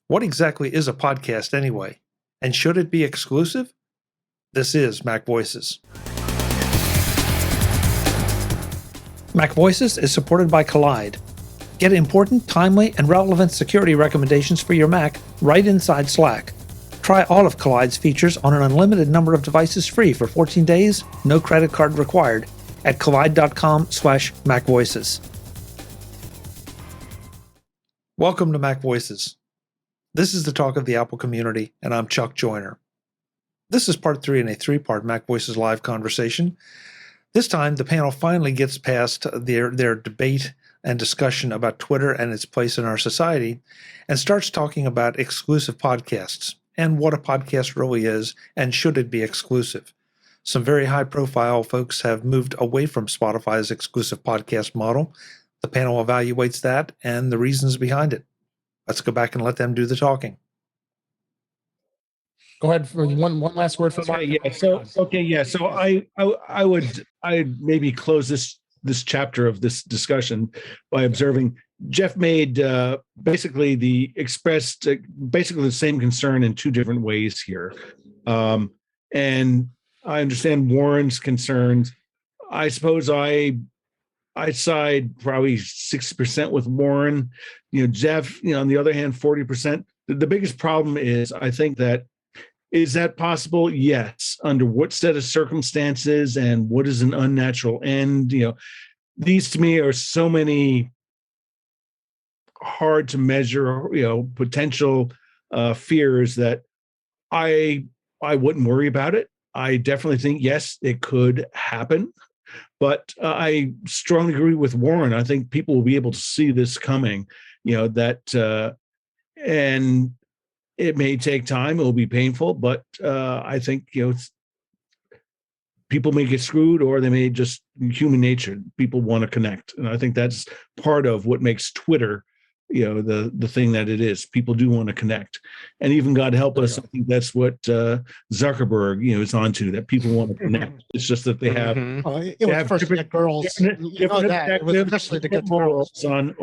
What exactly is a podcast anyway? And should it be exclusive? This is MacVoices. MacVoices is supported by Kolide. Get important, timely, and relevant security recommendations for your Mac right inside Slack. Try all of Kolide's features on an unlimited number of devices free for 14 days, no credit card required, at kolide.com/MacVoices. Welcome to MacVoices. This is the talk of the Apple community, and I'm Chuck Joyner. This is part 3 in a 3-part MacVoices live conversation. This time, the panel finally gets past their debate and discussion about Twitter and its place in our society and starts talking about exclusive podcasts and what a podcast really is and should it be exclusive. Some very high-profile folks have moved away from Spotify's exclusive podcast model. The panel evaluates that and the reasons behind it. Let's go back and let them do the talking. Go ahead for one last word for Mark. So I'd maybe close this chapter of this discussion by observing Jeff made basically the same concern in two different ways here, and I understand Warren's concerns. I suppose I side probably 60% with Warren. Jeff, on the other hand, 40%. The biggest problem is, I think is that possible? Yes. Under what set of circumstances and what is an unnatural end? These to me are so many hard to measure, potential fears that I wouldn't worry about it. I definitely think, yes, it could happen. But I strongly agree with Warren. I think people will be able to see this coming, and it may take time. It will be painful, but I think, people may get screwed, or they may just, human nature, people want to connect. And I think that's part of what makes Twitter, the thing that it is. People do want to connect. And even, God help us, I think that's what Zuckerberg, is onto, that people want to connect. It's just that they have, it was first to get girls. It was especially to get girls on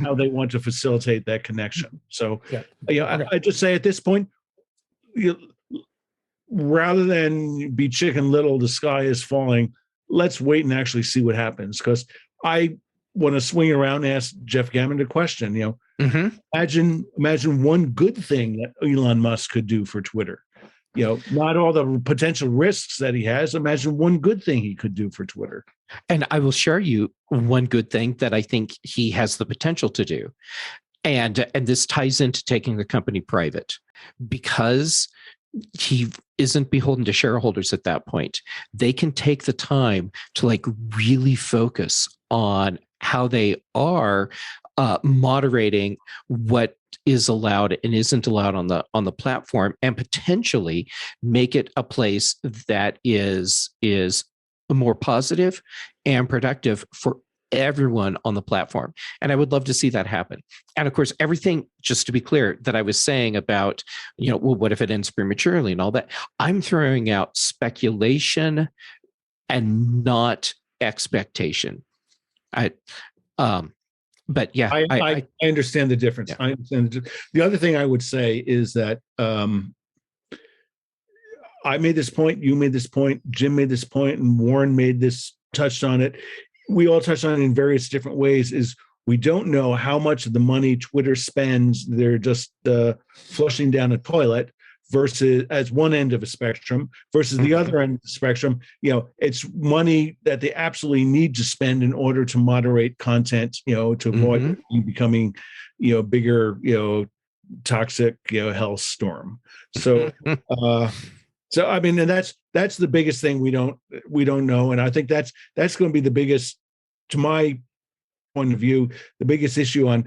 how they want to facilitate that connection. So, I just say at this point, rather than be Chicken Little, the sky is falling, let's wait and actually see what happens. Because I want to swing around and ask Jeff Gammon a question. Imagine one good thing that Elon Musk could do for Twitter. Not all the potential risks that he has. Imagine one good thing he could do for Twitter. And I will share you one good thing that I think he has the potential to do. And this ties into taking the company private, because he isn't beholden to shareholders at that point. They can take the time to really focus on how they are moderating what is allowed and isn't allowed on the platform, and potentially make it a place that is more positive and productive for everyone on the platform. And I would love to see that happen. And of course, everything, just to be clear, that I was saying about, what if it ends prematurely and all that, I'm throwing out speculation and not expectation. But yeah, I understand the difference. Yeah. I understand. The other thing I would say is that I made this point, you made this point, Jim made this point, and Warren touched on it. We all touched on it in various different ways, is we don't know how much of the money Twitter spends, they're just flushing down a toilet, versus as one end of a spectrum, versus the other end of the spectrum. It's money that they absolutely need to spend in order to moderate content, to avoid becoming, bigger, toxic, health storm. So, so I mean, and that's the biggest thing we don't know, and I think that's going to be the biggest, to my point of view, the biggest issue on.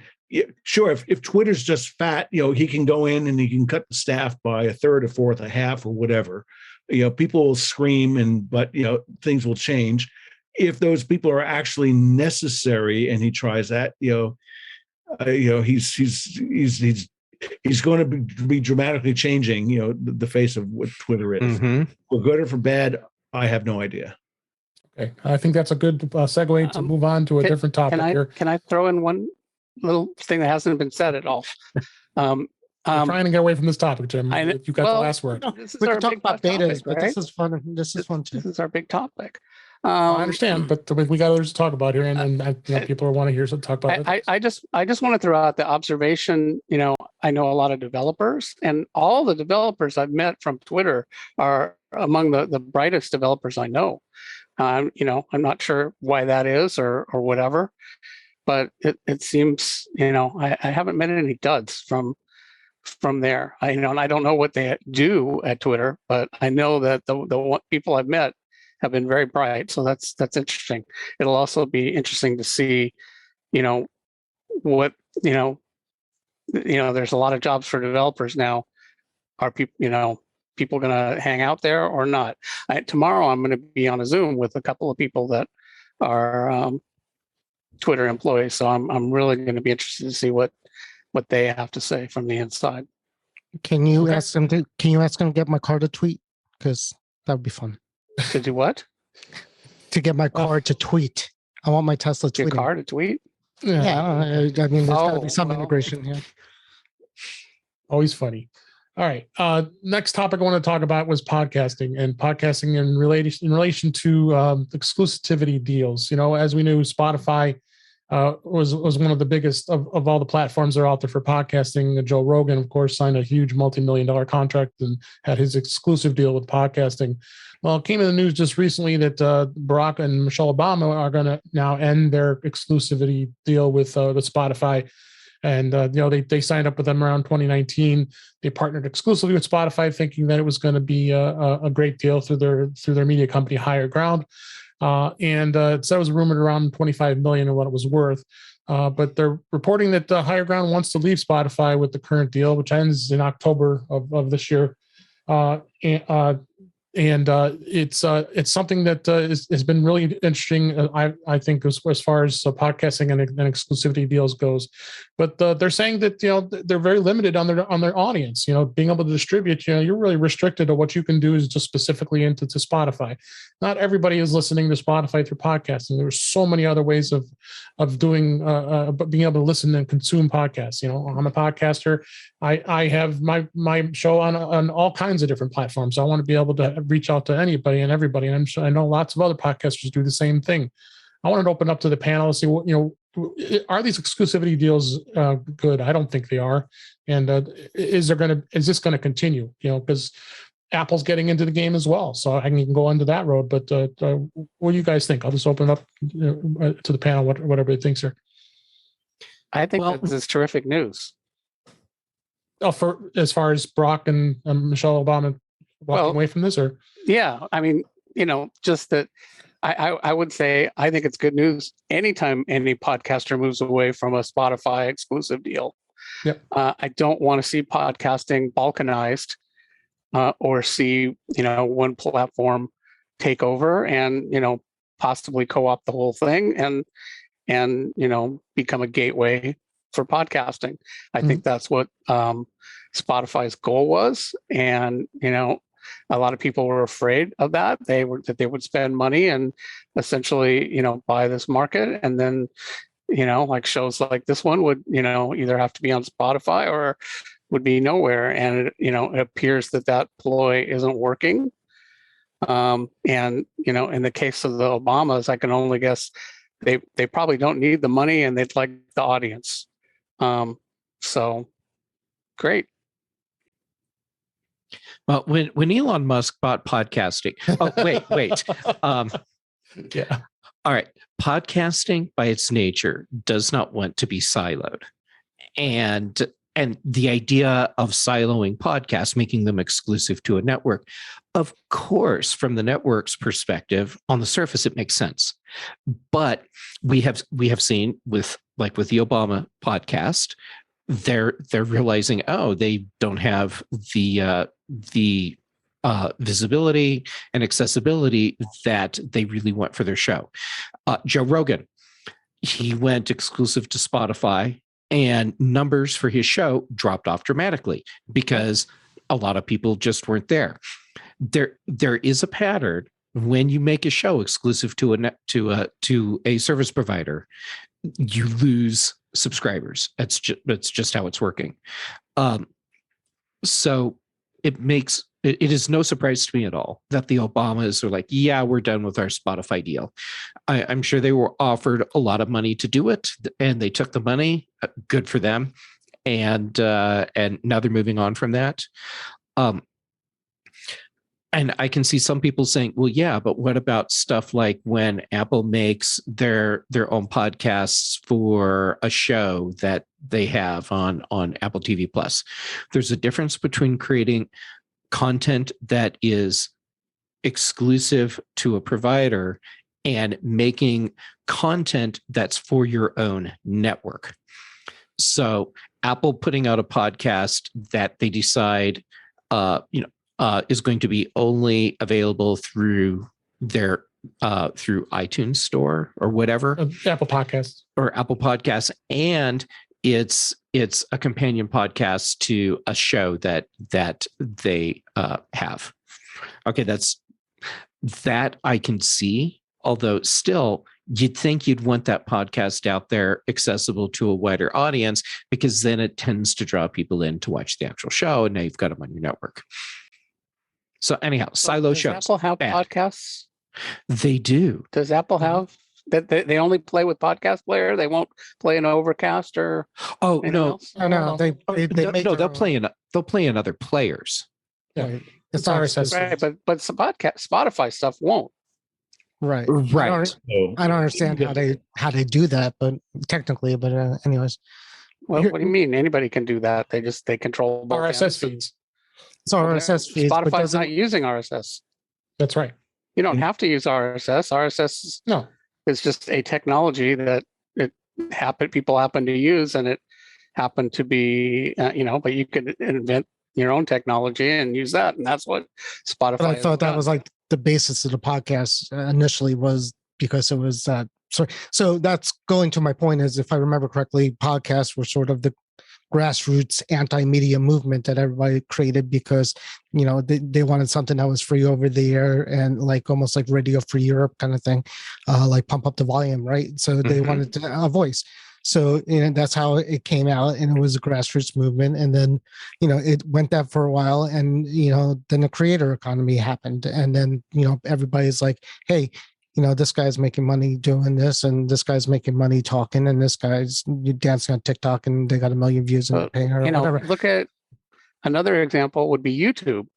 Sure, if Twitter's just fat, he can go in and he can cut the staff by a third, a fourth, a half, or whatever. People will scream, but things will change. If those people are actually necessary, and he tries that, he's going to be dramatically changing, the face of what Twitter is. For good or for bad, I have no idea. Okay, I think that's a good segue to move on to a different topic here. Can I throw in one little thing that hasn't been said at all? I'm trying to get away from this topic, Jim. You got the last word. No, this is We our can talk big about topic, betas, but right? this is fun. This is fun too. This is our big topic. I understand, but we got others to talk about here, and people want to hear some talk about it. I just want to throw out the observation. I know a lot of developers, and all the developers I've met from Twitter are among the brightest developers I know. I'm not sure why that is or whatever, but it seems I haven't met any duds from there. And I don't know what they do at Twitter, but I know that the people I've met have been very bright. So that's interesting. It'll also be interesting to see, what there's a lot of jobs for developers now. Are people going to hang out there or not? Tomorrow I'm going to be on a Zoom with a couple of people that are Twitter employees. So I'm really going to be interested to see what they have to say from the inside. Can you ask them to get my car to tweet? Because that would be fun. To do what? To get my car to tweet. I want my Tesla tweeting. Your car to tweet? Yeah. I mean, there's got to be some integration here. Always funny. All right. Next topic I want to talk about was podcasting in relation to exclusivity deals. As we knew, Spotify was one of the biggest of all the platforms that are out there for podcasting. Joe Rogan, of course, signed a huge multi-million-dollar contract and had his exclusive deal with podcasting. Well, it came in the news just recently that Barack and Michelle Obama are going to now end their exclusivity deal with Spotify. And they signed up with them around 2019. They partnered exclusively with Spotify, thinking that it was going to be a great deal through their media company, Higher Ground. So it was rumored around $25 million of what it was worth. But they're reporting that Higher Ground wants to leave Spotify with the current deal, which ends in October of this year. It's something that has been really interesting. I think as far as podcasting and exclusivity deals goes, but they're saying that they're very limited on their audience. Being able to distribute, you're really restricted to what you can do is just specifically into Spotify. Not everybody is listening to Spotify through podcasting. There's so many other ways of doing being able to listen and consume podcasts. I'm a podcaster. I have my show on all kinds of different platforms. I want to be able to reach out to anybody and everybody. And I'm sure I know lots of other podcasters do the same thing. I wanted to open up to the panel and see what, are these exclusivity deals good? I don't think they are. And is this going to continue? Because Apple's getting into the game as well. So I can go into that road. But what do you guys think? I'll just open up to the panel, what everybody thinks here. I think this is terrific news. For as far as Barack and Michelle Obama walking away from this, or yeah, I mean, just that I would say I think it's good news anytime any podcaster moves away from a Spotify exclusive deal. Yep. I don't want to see podcasting balkanized or see one platform take over and possibly co-opt the whole thing and become a gateway for podcasting. I think that's what Spotify's goal was, and a lot of people were afraid of that. They would spend money and essentially buy this market, and then like shows like this one would either have to be on Spotify or would be nowhere. And it appears that ploy isn't working. And in the case of the Obamas, I can only guess they probably don't need the money and they'd like the audience. So great. Well, when Elon Musk bought podcasting, wait. Yeah. All right. Podcasting by its nature does not want to be siloed. And the idea of siloing podcasts, making them exclusive to a network, of course, from the network's perspective, on the surface, it makes sense. But we have seen with the Obama podcast, they're realizing, they don't have the visibility and accessibility that they really want for their show. Joe Rogan, he went exclusive to Spotify, and numbers for his show dropped off dramatically because a lot of people just weren't there. There is a pattern when you make a show exclusive to a service provider, you lose subscribers. That's just how it's working. So it is no surprise to me at all that the Obamas are like, yeah, we're done with our Spotify deal. I'm sure they were offered a lot of money to do it, and they took the money. Good for them, and now they're moving on from that. And I can see some people saying, well, yeah, but what about stuff like when Apple makes their own podcasts for a show that they have on Apple TV Plus? There's a difference between creating content that is exclusive to a provider and making content that's for your own network. So Apple putting out a podcast that they decide, is going to be only available through their through iTunes Store or whatever, Apple Podcasts, and it's a companion podcast to a show that they have. Okay, that I can see. Although still, you'd think you'd want that podcast out there accessible to a wider audience, because then it tends to draw people in to watch the actual show, and now you've got them on your network. So anyhow, silo does shows. Apple have podcasts? They do. Does Apple have that? They only play with podcast player. They won't play in Overcast or. Oh no, else? no, they make they'll play in other players. Yeah, it's RSS. Right, but some Spotify stuff won't. Right. Right. I don't understand how they do that, but technically, but anyways. Well, what do you mean? Anybody can do that. They control both RSS feeds. It's RSS feeds. Spotify's not using RSS. That's right. You don't have to use RSS. RSS No. is just a technology that people happen to use, and it happened to be, but you could invent your own technology and use that, and that's what Spotify. But I thought that was like the basis of the podcast initially, was because it was so that's going to my point, is if I remember correctly, podcasts were sort of the grassroots anti-media movement that everybody created because they wanted something that was free over the air and like almost like Radio Free Europe kind of thing, like pump up the volume, right? So they wanted a voice. So that's how it came out, and it was a grassroots movement. And then it went that for a while, and then the creator economy happened, and then everybody's like, hey, this guy's making money doing this, and this guy's making money talking, and this guy's dancing on TikTok, and they got 1 million views and paying her, whatever. Look at another example would be YouTube.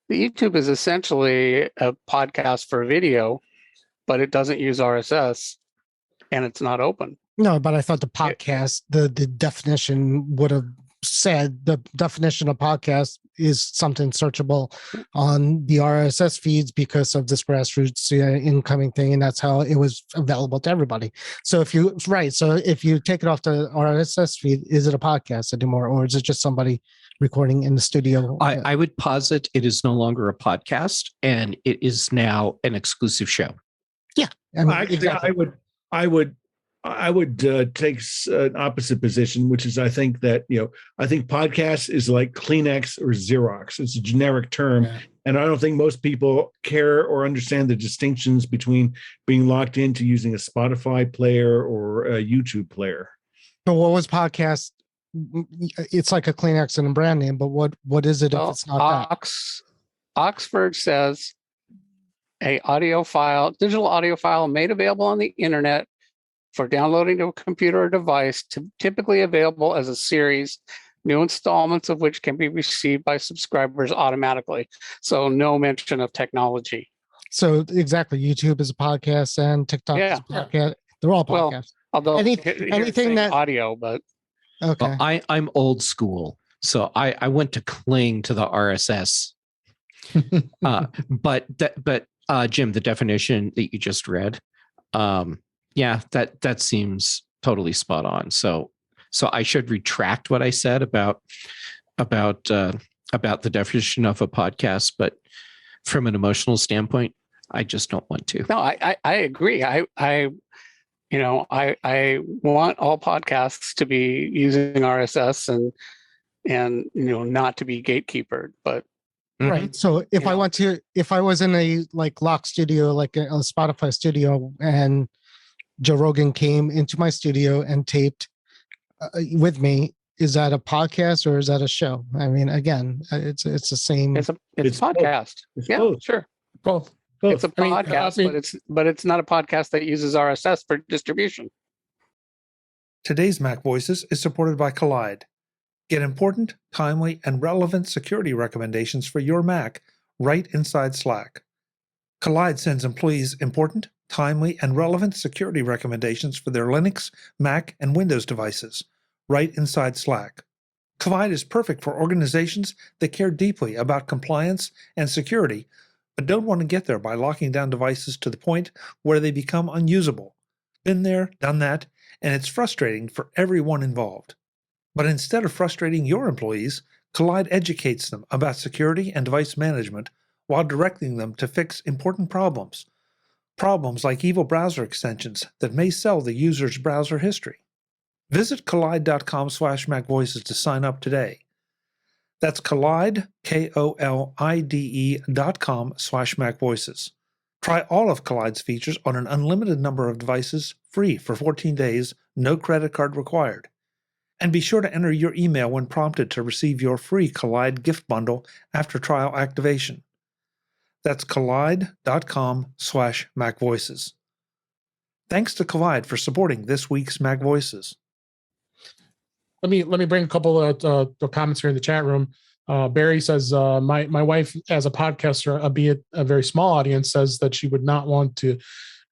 The YouTube is essentially a podcast for video, but it doesn't use RSS, and it's not open. No, but I thought the podcast, the definition would have said the definition of podcast is something searchable on the RSS feeds because of this grassroots incoming thing, and that's how it was available to everybody. So if you take it off the RSS feed, is it a podcast anymore, or is it just somebody recording in the studio? I would posit it is no longer a podcast, and it is now an exclusive show. Yeah, exactly. I would take an opposite position, which is I think podcast is like Kleenex or Xerox. It's a generic term. And I don't think most people care or understand the distinctions between being locked into using a Spotify player or a YouTube player. But what was podcast? It's like a Kleenex and a brand name, but what is it if it's not that? Oxford says digital audio file made available on the internet for downloading to a computer or device, typically available as a series, new installments of which can be received by subscribers automatically. So no mention of technology. So exactly, YouTube is a podcast and TikTok is a podcast. They're all podcasts. Well, although anything that audio, but okay. Well, I'm old school, so I went to cling to the RSS. But Jim, the definition that you just read, that seems totally spot on. So I should retract what I said about the definition of a podcast, but from an emotional standpoint, I just don't want to. No, I agree. I want all podcasts to be using RSS and not to be gatekeepered, but right. So if I was in a like lock studio, like a Spotify studio, and Joe Rogan came into my studio and taped with me, is that a podcast or is that a show? I mean, again, it's the same. It's a It's both. podcast. It's Yeah, both. sure. Both. It's a I mean, podcast, but it's not a podcast that uses RSS for distribution. Today's Mac Voices is supported by Kolide. Get important, timely, and relevant security recommendations for your Mac right inside Slack. Kolide sends employees important, timely, and relevant security recommendations for their Linux, Mac, and Windows devices right inside Slack. Kolide is perfect for organizations that care deeply about compliance and security, but don't want to get there by locking down devices to the point where they become unusable. Been there, done that, and it's frustrating for everyone involved. But instead of frustrating your employees, Kolide educates them about security and device management while directing them to fix important problems. Problems like evil browser extensions that may sell the user's browser history. Visit kolide.com/MacVoices to sign up today. That's Kolide, KOLIDE.com/MacVoices. Try all of Kollide's features on an unlimited number of devices, free for 14 days, no credit card required. And be sure to enter your email when prompted to receive your free Kolide gift bundle after trial activation. That's Kolide.com/MacVoices. Thanks to Kolide for supporting this week's Mac Voices. Let me bring a couple of comments here in the chat room. Barry says, my wife, as a podcaster, albeit a very small audience, says that she would not want to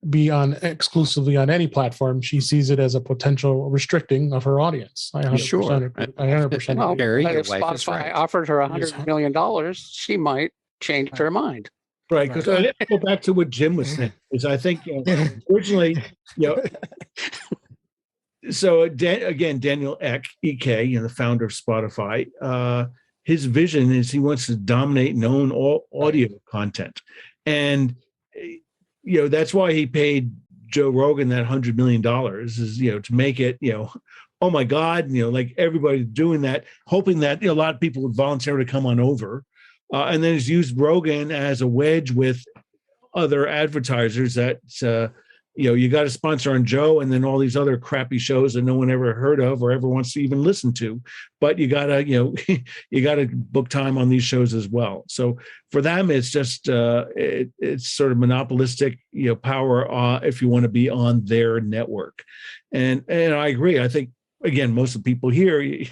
be on exclusively on any platform. She sees it as a potential restricting of her audience. I 100% Well, Barry, but your if wife is Spotify right. offered her $100 million, she might change her mind. Right, because I go back to what Jim was saying. Is I think originally, so again, Daniel Ek, the founder of Spotify, his vision is he wants to dominate and own all audio content, and that's why he paid Joe Rogan that $100 million is to make it oh my God, like everybody doing that, hoping that a lot of people would volunteer to come on over. And then he's used Rogan as a wedge with other advertisers that, you got to sponsor on Joe and then all these other crappy shows that no one ever heard of or ever wants to even listen to. But you got to, you got to book time on these shows as well. So for them, it's just, it's sort of monopolistic, power if you want to be on their network. And I agree. I think, again, most of the people here,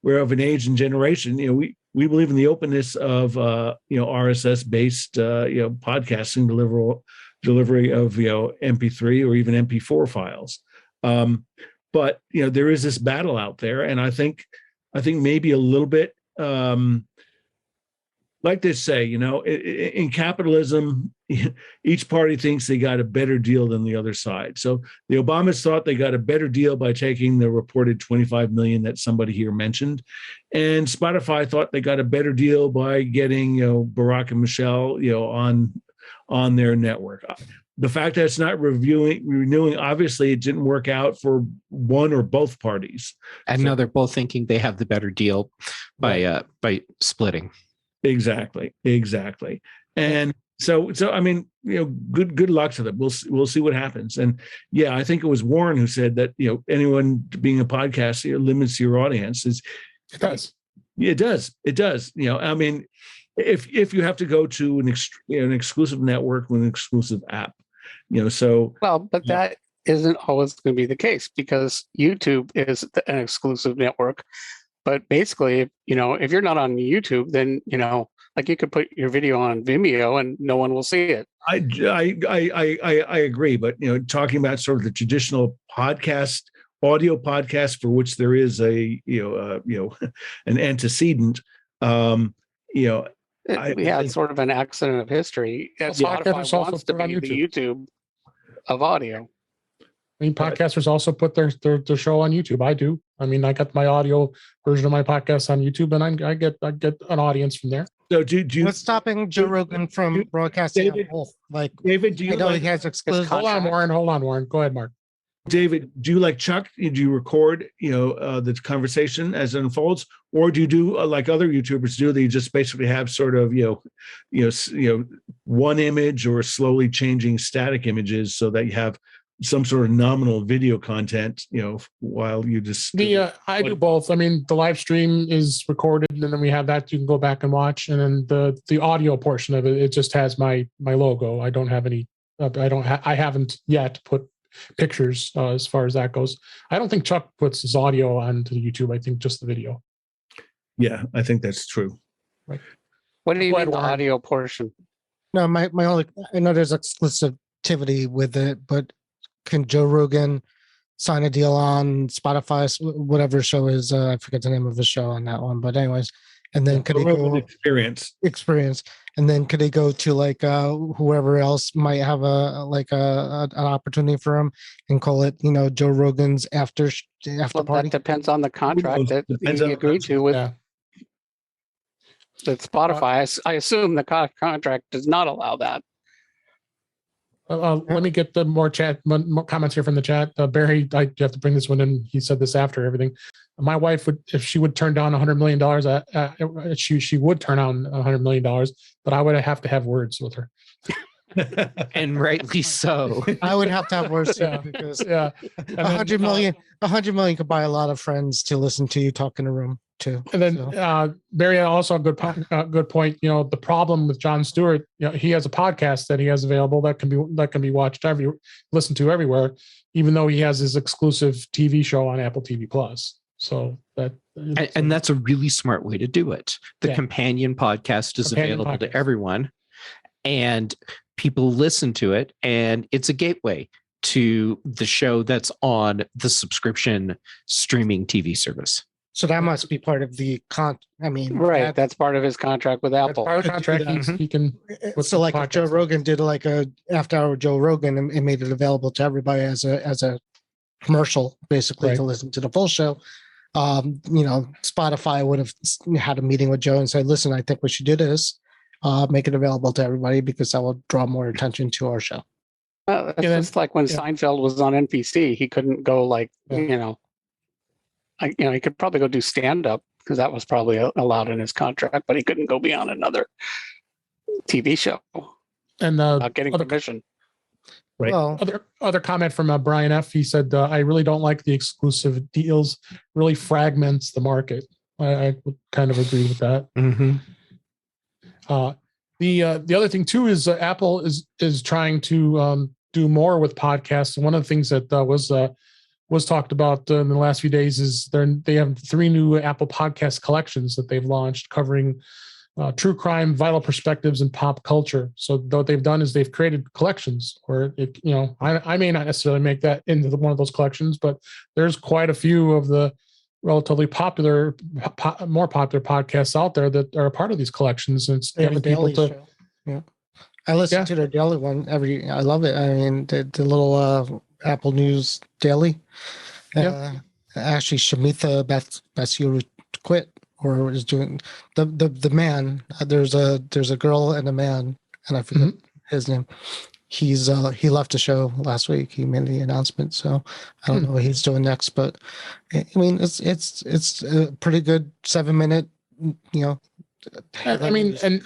we're of an age and generation, we believe in the openness of RSS-based podcasting delivery of MP3 or even MP4 files. But there is this battle out there, and I think maybe a little bit like they say, in capitalism, each party thinks they got a better deal than the other side. So the Obamas thought they got a better deal by taking the reported 25 million that somebody here mentioned. And Spotify thought they got a better deal by getting, Barack and Michelle, on their network. The fact that it's not renewing, obviously it didn't work out for one or both parties. And now they're both thinking they have the better deal by splitting. Exactly. And so I mean, good luck to them. We'll see what happens. And I think it was Warren who said that anyone being a podcaster limits your audience. It does. It does. I mean, if you have to go to an exclusive network with an exclusive app, so but that isn't always going to be the case because YouTube is an exclusive network. But basically, if you're not on YouTube, then, like you could put your video on Vimeo and no one will see it. I agree. But, talking about sort of the traditional audio podcast for which there is an antecedent, it's sort of an accident of history. Spotify wants to be the YouTube of audio. I mean, podcasters also put their show on YouTube. I do. I mean, I got my audio version of my podcast on YouTube, and I get an audience from there. So do you? What's stopping Joe Rogan from broadcasting David, on both? Like, David, do you I know he has exclusive. Hold on, Warren. Go ahead, Mark. David, do you like Chuck? Do you record, the conversation as it unfolds, or do you do like other YouTubers do? That you just basically have sort of, one image or slowly changing static images so that you have some sort of nominal video content, while you just I do both. I mean, the live stream is recorded, and then we have that you can go back and watch, and then the audio portion of it just has my logo. I don't have any. I haven't yet put pictures as far as that goes. I don't think Chuck puts his audio onto YouTube. I think just the video. Yeah, I think that's true. Right. What do you Go mean ahead, the Warren. audio portion? No, my only, I know there's exclusivity with it, but can Joe Rogan sign a deal on Spotify, whatever show is? I forget the name of the show on that one, but anyways, and then could he go experience, and then could he go to like whoever else might have an opportunity for him and call it, Joe Rogan's after party? That depends on the contract that he agreed to with Spotify. I assume the contract does not allow that. Let me get the more comments here from the chat. Barry, I have to bring this one in. He said this after everything. My wife would, if she would turn down $100 million, she would turn down $100 million, but I would have to have words with her. And rightly so. I would have to have words Yeah. because Yeah, $100 million could buy a lot of friends to listen to you talk in a room too. And then Barry, also a good point. The problem with Jon Stewart, he has a podcast that he has available that can be watched listened to everywhere, even though he has his exclusive TV show on Apple TV Plus. So and that's a really smart way to do it. The companion podcast is available to everyone, and people listen to it, and it's a gateway to the show that's on the subscription streaming TV service. So that must be part of the that's part of his contract with Apple. Part of the contract, he can. So like if Joe Rogan did like a after hour Joe Rogan and made it available to everybody as a commercial, basically to listen to the full show. Spotify would have had a meeting with Joe and said, "Listen, I think we should do this. Make it available to everybody because that will draw more attention to our show." That's just like when Seinfeld was on NBC. He couldn't go he could probably go do stand up because that was probably allowed in his contract, but he couldn't go beyond another TV show and without getting permission. Right. Well, other comment from Brian F. He said, "I really don't like the exclusive deals. Really fragments the market." I would kind of agree with that. Mm-hmm. The other thing too is Apple is trying to do more with podcasts. And one of the things that was talked about in the last few days is they have 3 new Apple podcast collections that they've launched covering true crime, vital perspectives, and pop culture. So what they've done is they've created collections where I may not necessarily make that into one of those collections, but there's quite a few of the relatively more popular podcasts out there that are a part of these collections. And it's they have a getting people daily to. show. Yeah, I listen to their daily one I love it. I mean, the little Apple News Daily. Actually, Shamitha Bassuru quit or is doing the man. There's a girl and a man, and I forget his name. He left the show last week. He made the announcement, so I don't know what he's doing next. But I mean, it's a pretty good 7-minute, I mean, and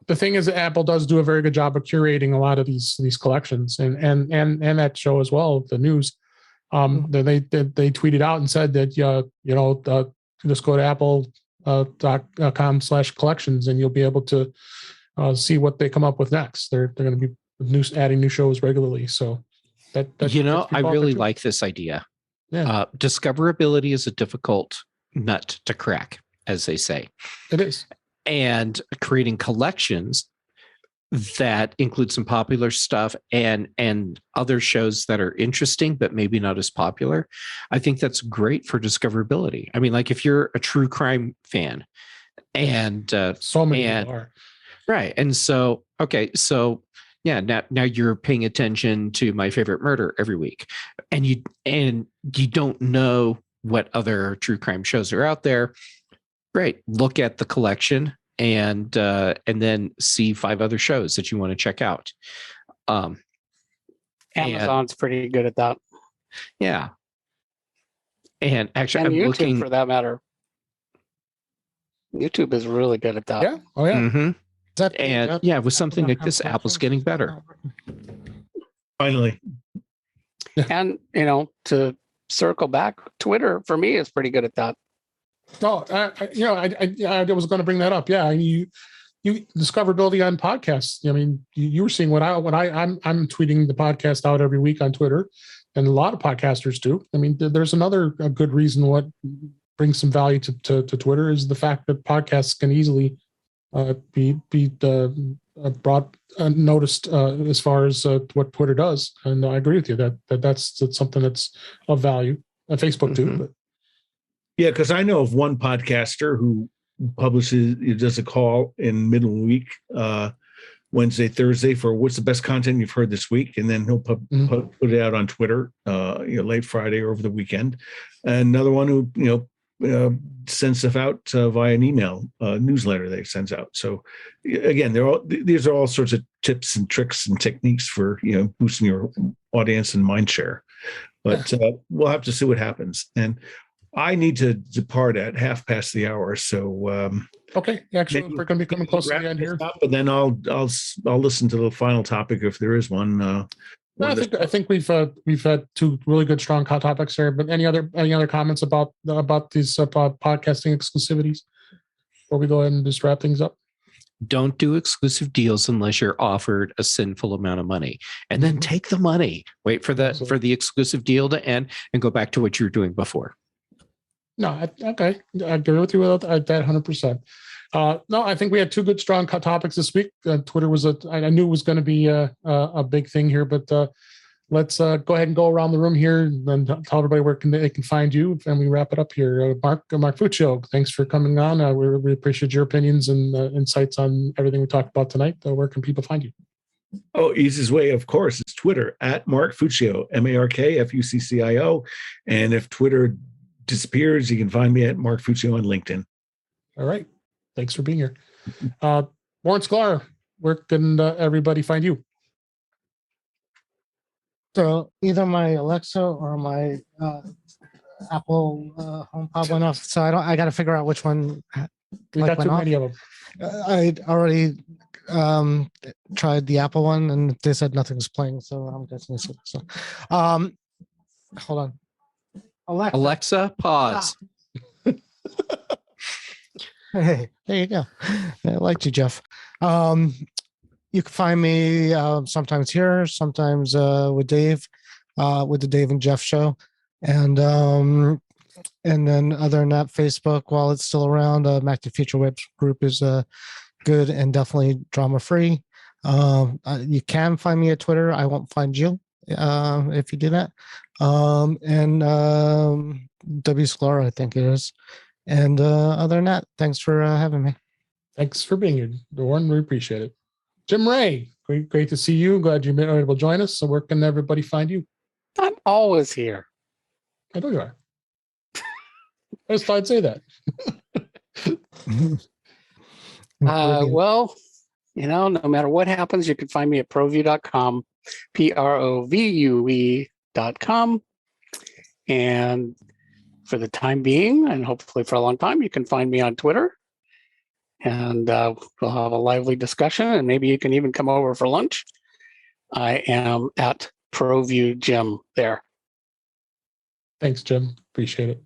the thing is, Apple does do a very good job of curating a lot of these collections, and that show as well, the news. They tweeted out and said that just go to apple.com/collections and you'll be able to see what they come up with next. They're going to be adding new shows regularly. So that I really like this idea. Yeah. Discoverability is a difficult nut to crack, as they say. It is. And creating collections that include some popular stuff and other shows that are interesting but maybe not as popular, I think that's great for discoverability. I mean, like if you're a true crime fan and so many people are. Right. And so now you're paying attention to My Favorite Murder every week, and you don't know what other true crime shows are out there. Great. Look at the collection and then see 5 other shows that you want to check out. Amazon's pretty good at that. Yeah. And actually, and I'm YouTube, looking for that matter. YouTube is really good at that. Yeah. Oh yeah. Mm-hmm. With something like this, Apple's getting better. Finally. And, to circle back, Twitter for me is pretty good at that. Oh, I was going to bring that up. Yeah, you discoverability on podcasts. I mean, you were seeing I'm tweeting the podcast out every week on Twitter, and a lot of podcasters do. I mean, there's a good reason what brings some value to Twitter is the fact that podcasts can easily be brought noticed as far as what Twitter does. And I agree with you that's something that's of value. And Facebook too. But. Yeah, because I know of one podcaster who does a call in middle of the week, Wednesday, Thursday, for what's the best content you've heard this week, and then he'll put it out on Twitter, late Friday or over the weekend. And another one who sends stuff out via an email newsletter that he sends out. So again, these are all sorts of tips and tricks and techniques for boosting your audience and mind share. But we'll have to see what happens. And I need to depart at 1:30. So okay, actually, we're going to be coming close to the end here. But then I'll listen to the final topic if there is one. I think we've had two really good, strong topics there. But any other comments about these podcasting exclusivities before we go ahead and just wrap things up? Don't do exclusive deals unless you're offered a sinful amount of money, and then take the money. Wait for the exclusive deal to end and go back to what you were doing before. No, okay. I agree with you with that 100%. No, I think we had two good, strong topics this week. Twitter I knew it was going to be a big thing here, but let's go ahead and go around the room here and tell everybody where they can find you, and we wrap it up here. Mark Fuccio, thanks for coming on. We appreciate your opinions and insights on everything we talked about tonight. Where can people find you? Oh, easiest way, of course, is Twitter at Mark Fuccio, MarkFuccio. And if Twitter disappears, you can find me at Mark Fuccio on LinkedIn. All right. Thanks for being here. Warren Sklar, where can everybody find you? So either my Alexa or my Apple HomePod went off. So I got to figure out which one. We got too many of them. I already tried the Apple one, and they said nothing was playing. So I'm guessing so. Hold on. Alexa, pause. Hey, there you go. I liked you, Jeff. You can find me sometimes here, sometimes with Dave, with the Dave and Jeff show, and then other than that, Facebook, while it's still around, Mac to Future Web group is good and definitely drama free. You can find me at Twitter. I won't find you if you do that. And W Sklar, I think it is. And other than that, thanks for having me. Thanks for being here, Warren. We appreciate it. Jim Ray, great to see you. Glad you're able to join us. So where can everybody find you? I'm always here. I know you are. I just thought I'd say that. Well, no matter what happens, you can find me at provue.com, PROVUE.com. And for the time being, and hopefully for a long time, you can find me on Twitter. And we'll have a lively discussion, and maybe you can even come over for lunch. I am at ProView Jim there. Thanks, Jim. Appreciate it.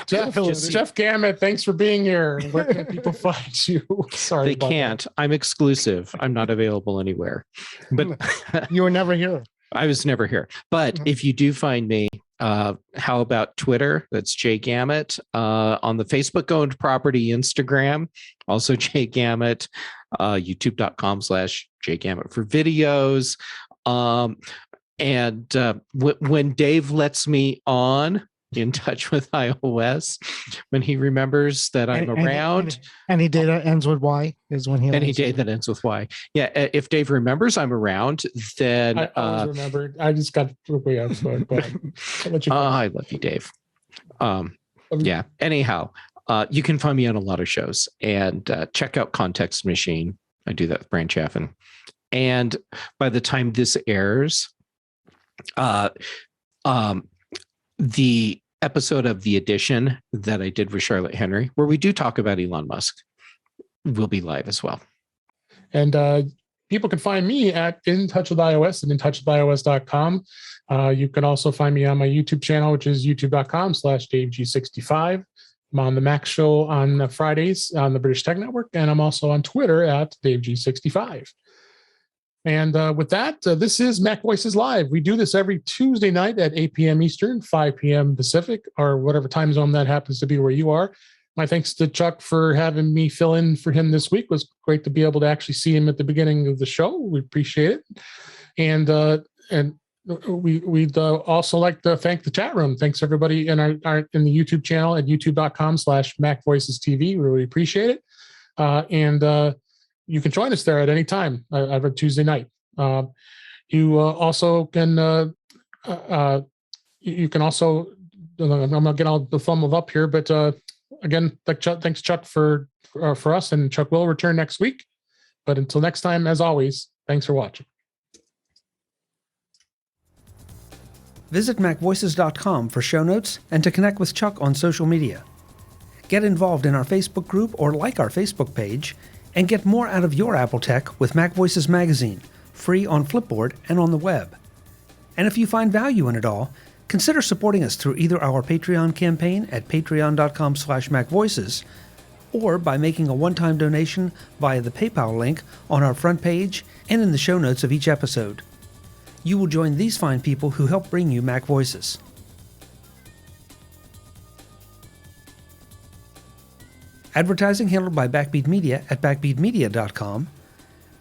Jeff Gamet, thanks for being here. Where can people find you? Sorry, they can't. That. I'm exclusive. I'm not available anywhere. But you were never here. I was never here. But if you do find me, how about Twitter? That's Jay Gamet. On the Facebook owned property, Instagram, also Jay Gamet. YouTube.com/Jay Gamet for videos. And when Dave lets me on in touch with iOS, when he remembers that I'm around. Any day that ends with Y is when he. Any day that ends with Y. Yeah, if Dave remembers I'm around, then I always remember. I just got way out. So go ahead. I'll let you I love you, Dave. Yeah. Anyhow, you can find me on a lot of shows, and check out Context Machine. I do that with Brand Chaffin. And by the time this airs, the episode of The Edition that I did with Charlotte Henry, where we do talk about Elon Musk, will be live as well. And people can find me at In Touch with iOS and intouchwithios.com. You can also find me on my YouTube channel, which is youtube.com/DaveG65. I'm on the Mac Show on Fridays on the British Tech Network, and I'm also on Twitter at DaveG65. And with that, this is Mac Voices Live. We do this every Tuesday night at 8 p.m. Eastern, 5 p.m. Pacific, or whatever time zone that happens to be where you are. My thanks to Chuck for having me fill in for him this week. It was great to be able to actually see him at the beginning of the show. We appreciate it. And we'd also like to thank the chat room. Thanks everybody in the YouTube channel at youtube.com/MacVoicesTV. We really appreciate it. And you can join us there at any time every Tuesday night. You also can I'm gonna get all the thumbs up here, but again, thanks Chuck for us, and Chuck will return next week. But until next time, as always, thanks for watching. Visit MacVoices.com for show notes and to connect with Chuck on social media. Get involved in our Facebook group or like our Facebook page, and get more out of your Apple tech with Mac Voices Magazine, free on Flipboard and on the web. And if you find value in it all, consider supporting us through either our Patreon campaign at patreon.com/MacVoices or by making a one-time donation via the PayPal link on our front page and in the show notes of each episode. You will join these fine people who help bring you Mac Voices. Advertising handled by Backbeat Media at backbeatmedia.com.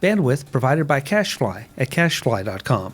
Bandwidth provided by CashFly at cashfly.com.